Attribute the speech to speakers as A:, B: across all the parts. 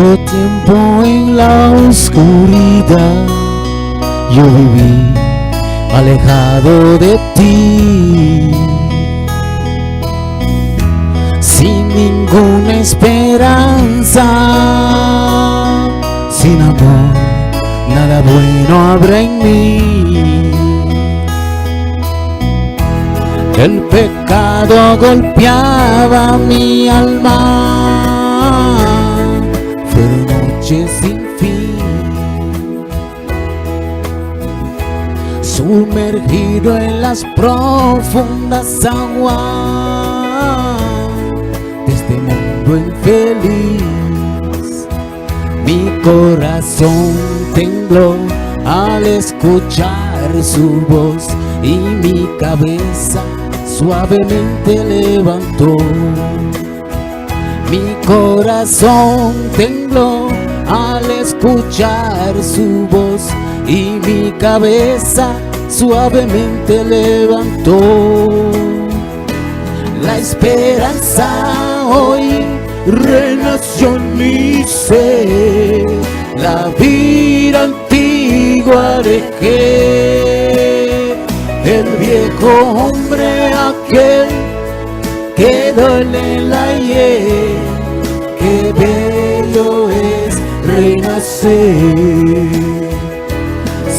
A: Tanto tiempo en la oscuridad yo viví alejado de ti, sin ninguna esperanza, sin amor, nada bueno habrá en mí. El pecado golpeaba mi alma, fueron noches sin fin, sumergido en las profundas aguas de este mundo infeliz. Mi corazón tembló al escuchar su voz y mi cabeza suavemente levantó. Mi corazón tembló al escuchar su voz y mi cabeza suavemente levantó. La esperanza hoy renació en mi ser, la vida antigua dejé, el viejo hombre aquel quedó en el ayer. Qué bello es renacer.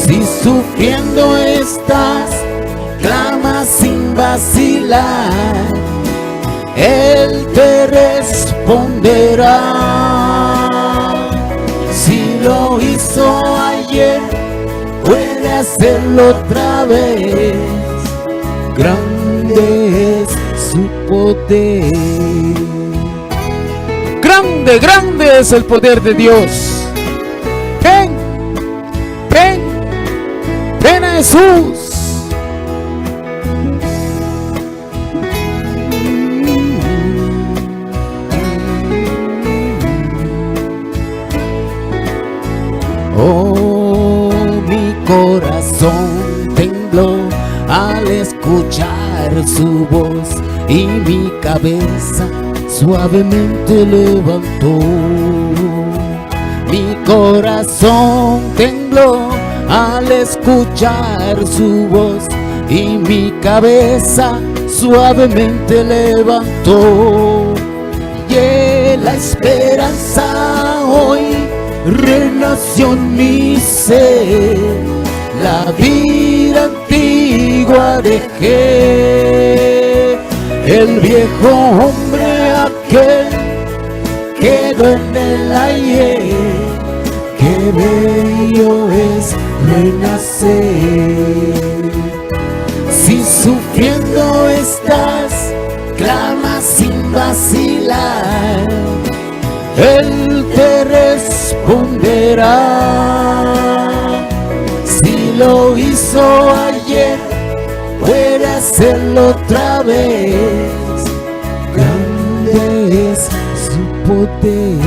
A: Si sufriendo estás, clama sin vacilar, Él te responderá. Si lo hizo ayer, puede hacerlo otra vez. Grande es su poder. Grande, grande es el poder de Dios. Ven, ven, ven a Jesús. Oh, mi corazón tembló al escuchar su voz y mi cabeza suavemente levantó. Mi corazón tembló al escuchar su voz y mi cabeza suavemente levantó. Y la esperanza hoy renació en mi ser, la vida antigua dejé, el viejo hombre aquel quedó en el ayer. Qué bello es renacer. Si sufriendo estás, clama sin vacilar, Él te responderá. Si lo hizo ayer, puede hacerlo otra vez. Grande es su poder.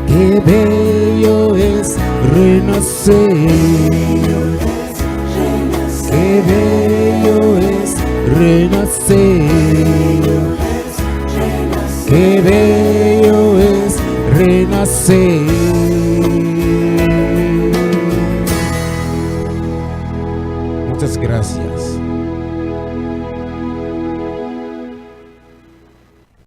A: Qué bello es renacer. Qué bello es renacer. Qué bello es renacer.